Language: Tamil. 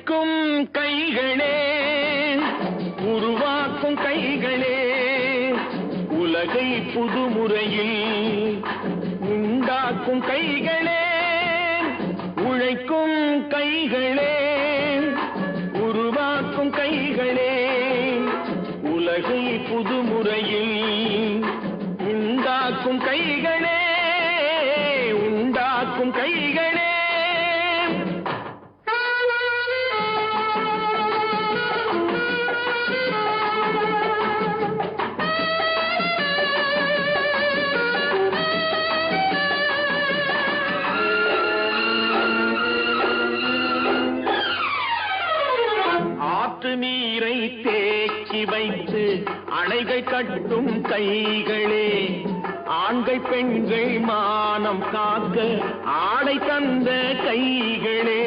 உழைக்கும் கைகளே, உருவாக்கும் கைகளே, உலகை புதுமுறையில் உண்டாக்கும் கைகளே, உழைக்கும் கைகளே, உருவாக்கும் கைகளே, உலகை புதுமுறையில் உண்டாக்கும் கைகளே, உண்டாக்கும் கைகளே. ஆற்று நீரை தேக்கி வைத்து அணைகள் கட்டும் கைகளே, ஆண்கள் பெண்கள் மானம் காக்க ஆடை தந்த கைகளே.